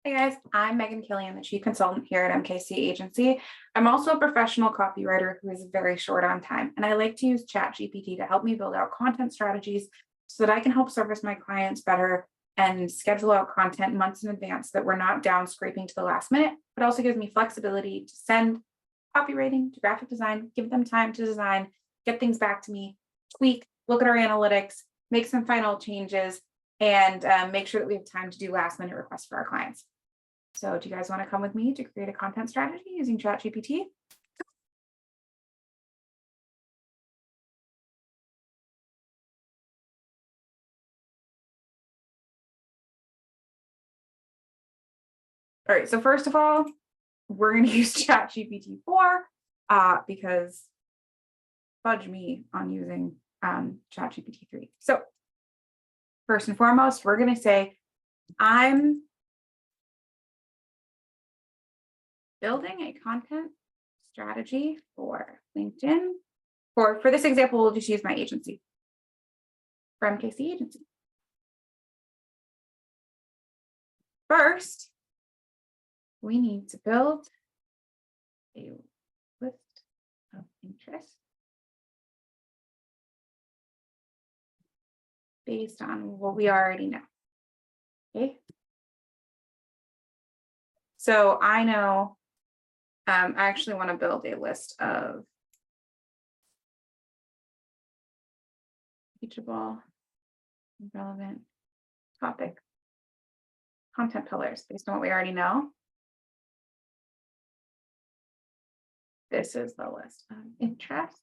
Hey guys, I'm Megan Killian, the Chief Consultant here at MKC Agency. I'm also a professional copywriter who is very short on time, and I like to use ChatGPT to help me build out content strategies so that I can help service my clients better and schedule out content months in advance that we're not down scraping to the last minute, but also gives me flexibility to send copywriting to graphic design, give them time to design, get things back to me, tweak, look at our analytics, make some final changes, and make sure that we have time to do last minute requests for our clients. So do you guys want to come with me to create a content strategy using ChatGPT? All right, so first of all, we're going to use ChatGPT 4 because fudge me on using ChatGPT 3. So first and foremost, we're going to say, I'm building a content strategy for LinkedIn. For this example, we'll just use my agency, for MKC Agency. First, we need to build a list of interests based on what we already know. Okay. So I know I actually want to build a list of teachable, relevant topic content pillars based on what we already know. This is the list of interests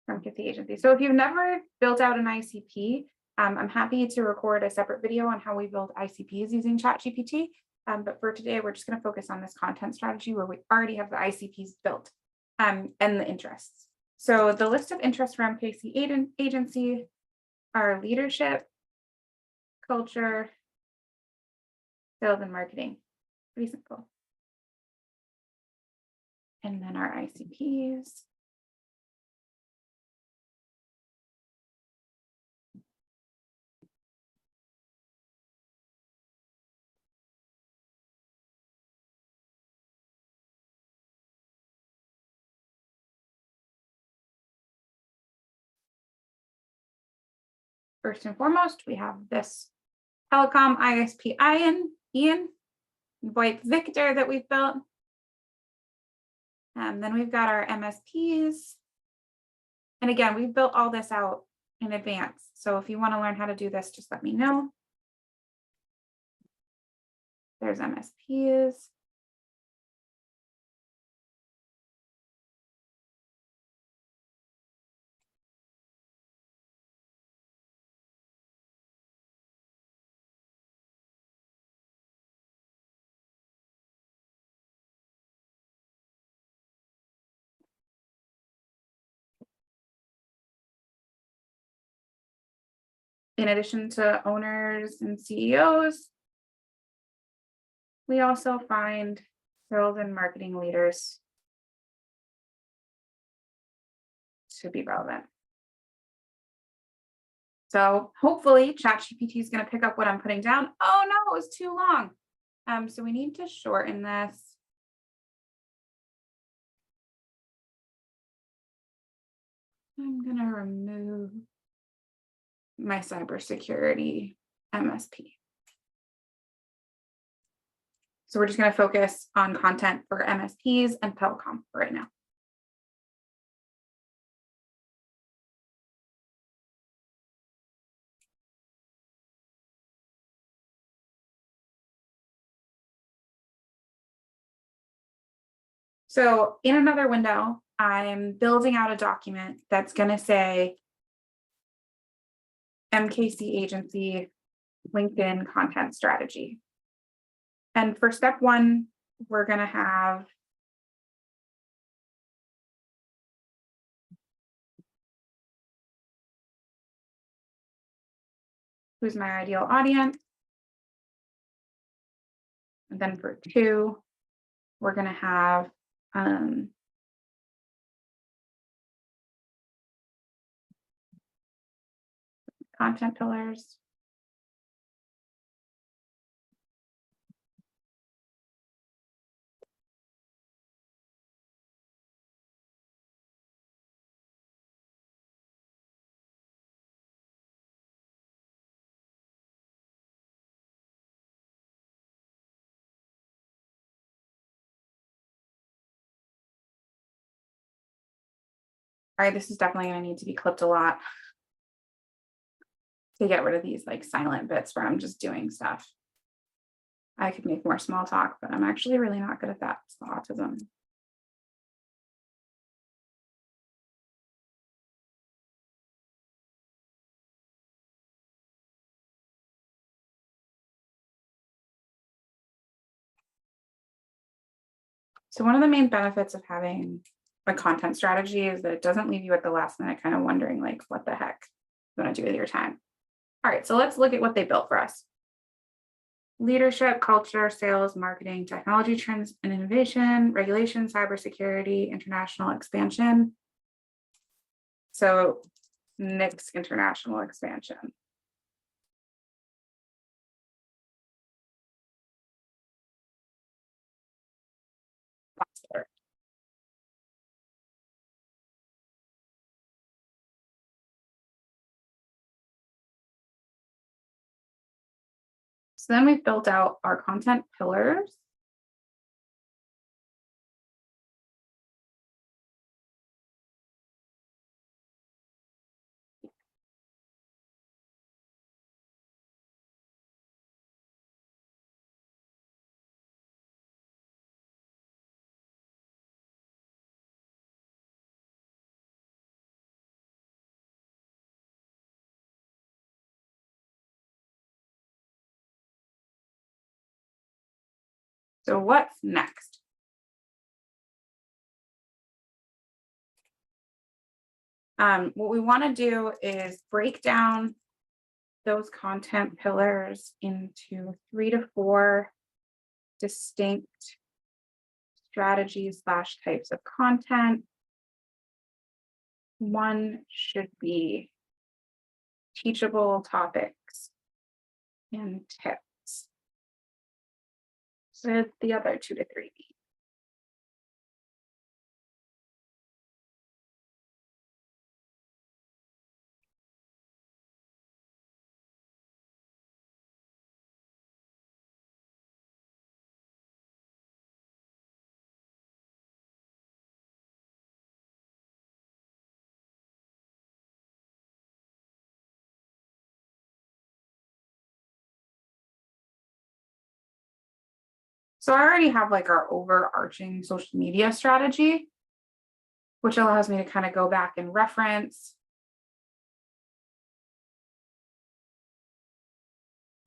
from MKC Agency. So if you've never built out an ICP, I'm happy to record a separate video on how we build ICPs using ChatGPT. But for today, we're just going to focus on this content strategy where we already have the ICPs built and the interests. So the list of interests for MKC Agency are leadership, culture, sales, and marketing. Pretty simple. And then our ICPs. First and foremost, we have this telecom ISP Ian, VoIP Victor that we've built. Then we've got our MSPs. And again, we've built all this out in advance. So if you want to learn how to do this, just let me know. There's MSPs. In addition to owners and CEOs, we also find sales and marketing leaders to be relevant. So hopefully ChatGPT is going to pick up what I'm putting down. Oh no, it was too long. So we need to shorten this. I'm going to remove my cybersecurity MSP. So we're just going to focus on content for MSPs and telecom for right now. So in another window, I'm building out a document that's going to say MKC Agency LinkedIn content strategy. And for step one, we're going to have who's my ideal audience. And then for two, we're going to have content pillars. All right, this is definitely going to need to be clipped a lot to get rid of these like silent bits where I'm just doing stuff. I could make more small talk, but I'm actually really not good at that. It's the autism. So one of the main benefits of having a content strategy is that it doesn't leave you at the last minute kind of wondering like, what the heck you want to do with your time. All right, so let's look at what they built for us. Leadership, culture, sales, marketing, technology trends and innovation, regulation, cybersecurity, international expansion. So next international expansion. So then we've built out our content pillars. So what's next? What we want to do is break down those content pillars into 3 to 4 distinct strategies slash types of content. One should be teachable topics and tips. So the other 2 to 3 be? So I already have like our overarching social media strategy, which allows me to kind of go back and reference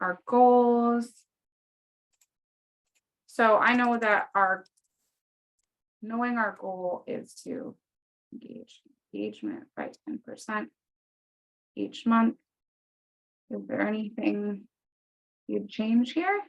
our goals. So I know that knowing our goal is to engagement by 10% each month. Is there anything you'd change here?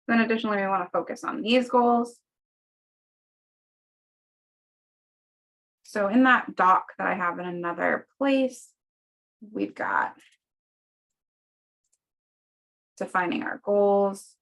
Then additionally, we want to focus on these goals. So in that doc that I have in another place, we've got defining our goals.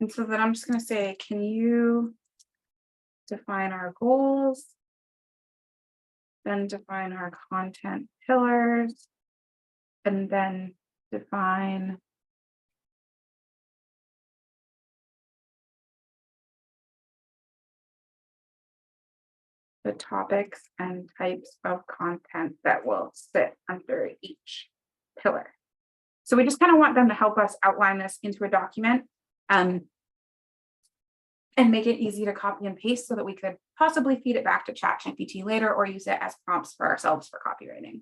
And so then I'm just going to say, can you define our goals? Then define our content pillars, and then define the topics and types of content that will sit under each pillar. So we just kind of want them to help us outline this into a document. and make it easy to copy and paste so that we could possibly feed it back to ChatGPT later or use it as prompts for ourselves for copywriting.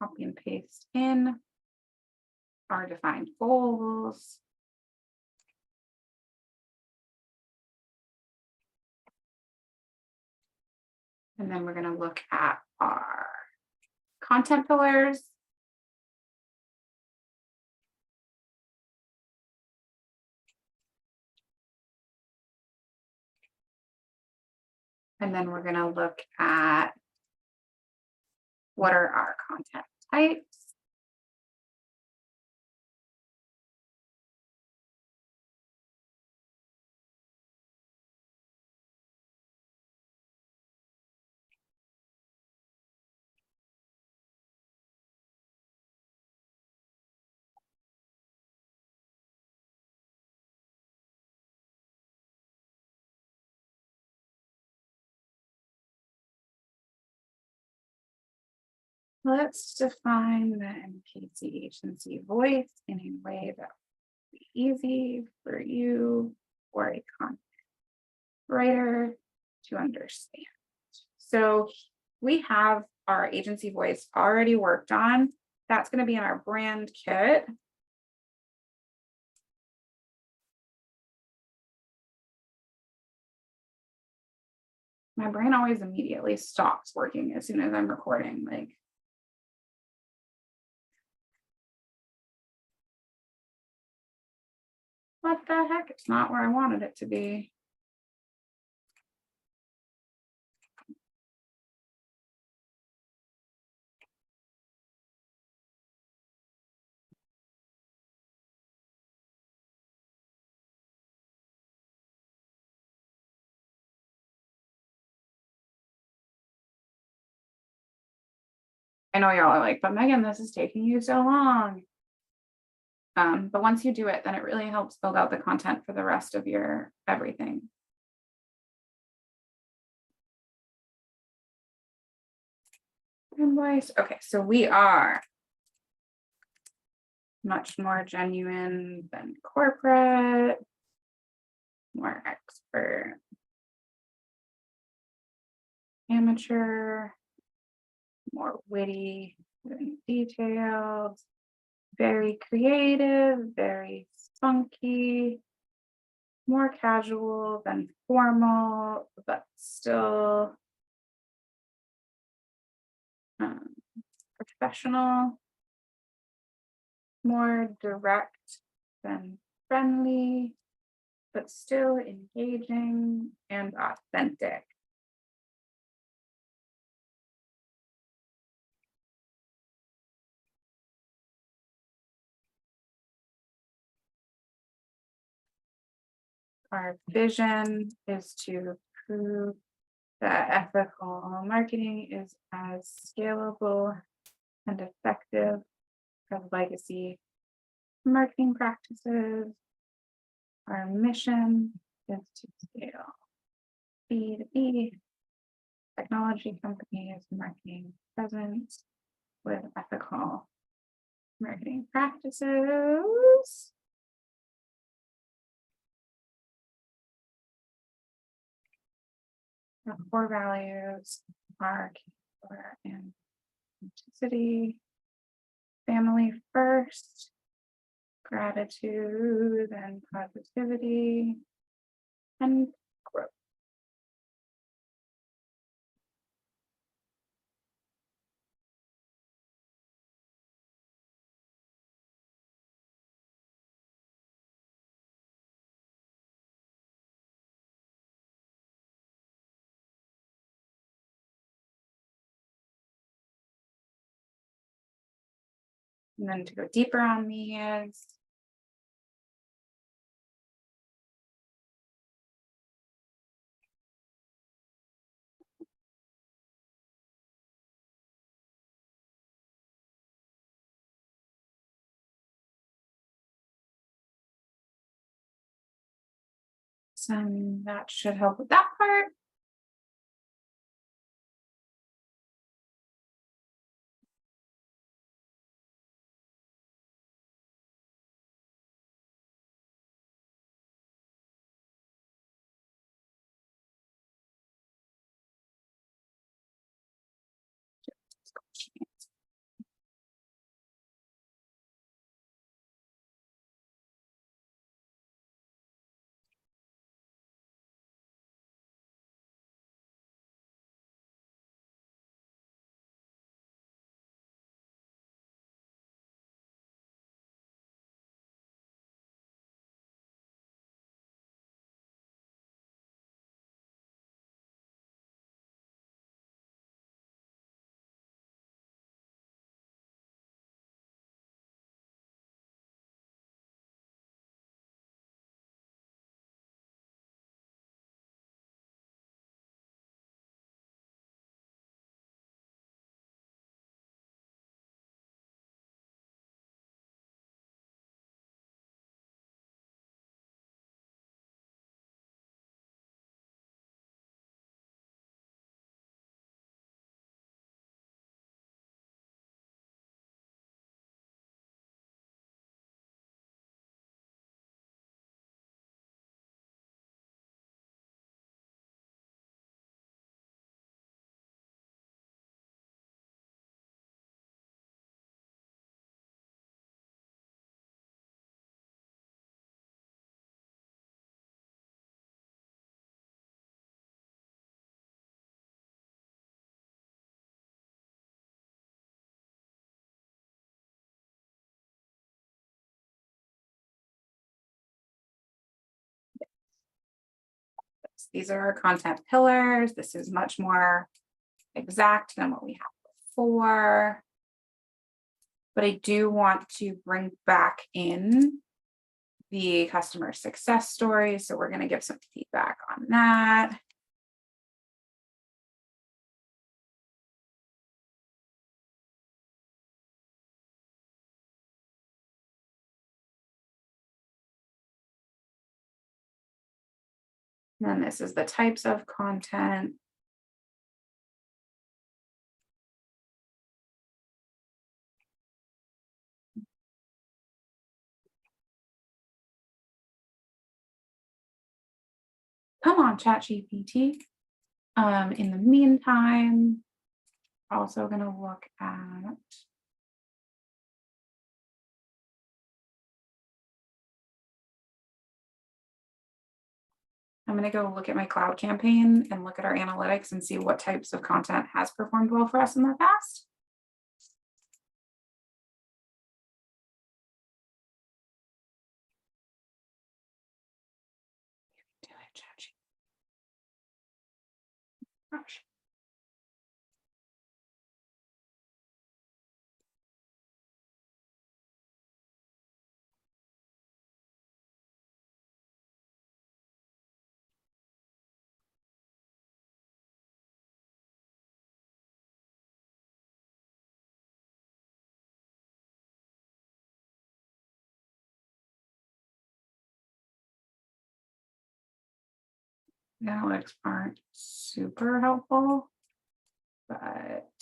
Copy and paste in our defined goals. And then we're going to look at our content pillars. And then we're going to look at what are our content types. Let's define the MKC agency voice in a way that will be easy for you or a content writer to understand. So we have our agency voice already worked on. That's going to be in our brand kit. My brain always immediately stops working as soon as I'm recording. Like, what the heck? It's not where I wanted it to be. I know y'all are like, but Megan, this is taking you so long. But once you do it, then it really helps build out the content for the rest of your everything. Invoice. Okay, so we are much more genuine than corporate, more expert, amateur, more witty than detailed, very creative, very spunky, more casual than formal, but still professional, more direct than friendly, but still engaging and authentic. Our vision is to prove that ethical marketing is as scalable and effective as legacy marketing practices. Our mission is to scale B2B technology companies marketing presence with ethical marketing practices. Our core values are care and authenticity, family first, gratitude and positivity, and growth. And then to go deeper on these, so that should help with that part. These are our content pillars. This is much more exact than what we had before. But I do want to bring back in the customer success story. So we're going to give some feedback on that. And then this is the types of content. Come on, ChatGPT. In the meantime, also going to look at I'm going to go look at my cloud campaign and look at our analytics and see what types of content has performed well for us in the past. Do it, ChatGPT. Gosh. Analytics aren't super helpful, but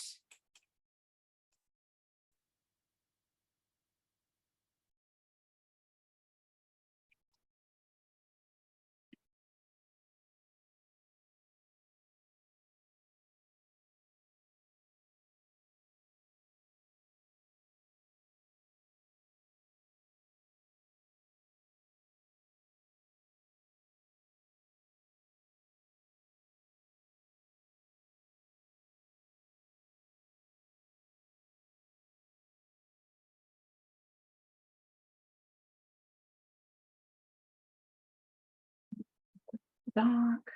doc.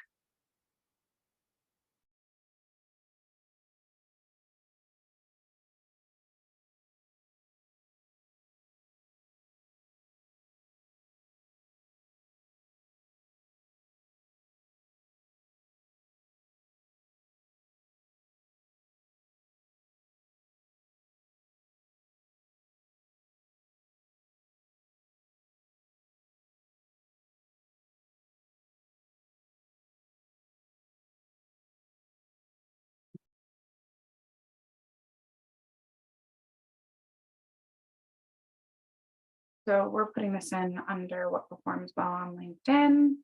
So we're putting this in under what performs well on LinkedIn.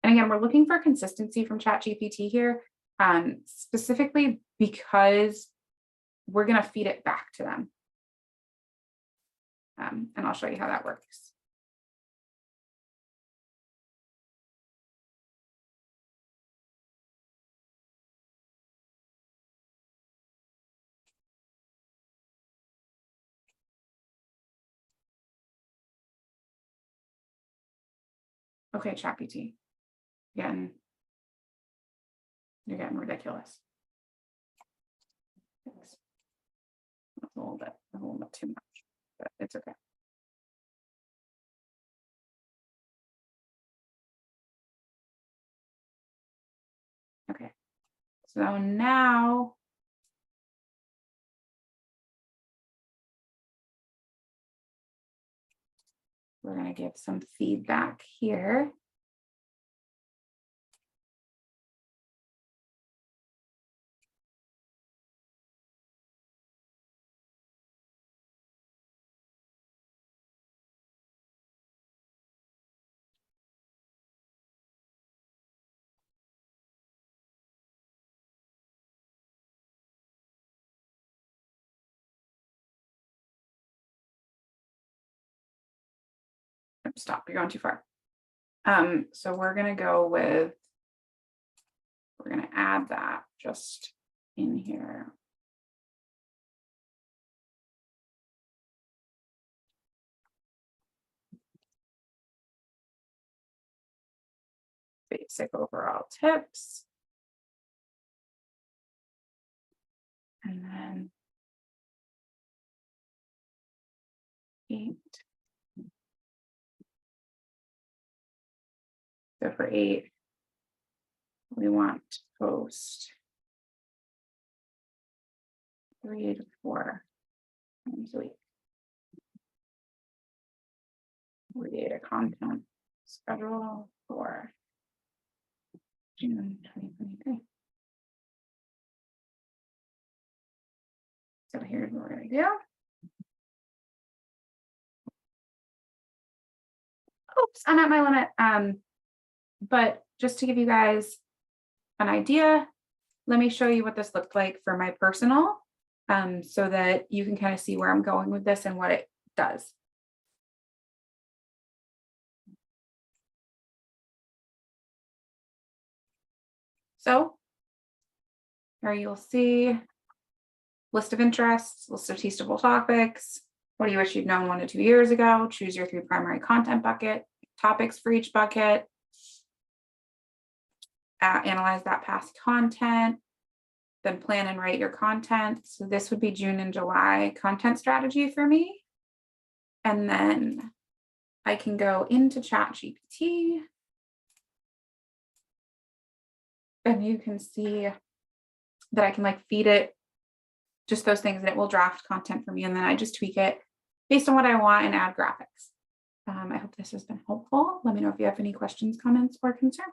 And again, we're looking for consistency from ChatGPT here, specifically because we're going to feed it back to them. And I'll show you how that works. Okay, ChatGPT. Again, you're getting ridiculous. That's a little bit too much, but it's okay. Okay, so now we're going to give some feedback here. Stop, you're going too far. So we're going to go with, we're going to add that just in here. Basic overall tips. And then 8. So for 8, we want to post 3 to 4 times a week. Create a content schedule for June 2023. So here's what we're going to do. Oops, I'm at my limit. But just to give you guys an idea, let me show you what this looked like for my personal, so that you can kind of see where I'm going with this and what it does. So here you'll see list of interests, list of teachable topics. What do you wish you'd known 1 to 2 years ago? Choose your 3 primary content bucket, topics for each bucket. Analyze that past content, then plan and write your content. So this would be June and July content strategy for me. And then I can go into ChatGPT and you can see that I can like feed it just those things and it will draft content for me. And then I just tweak it based on what I want and add graphics. I hope this has been helpful. Let me know if you have any questions, comments, or concerns.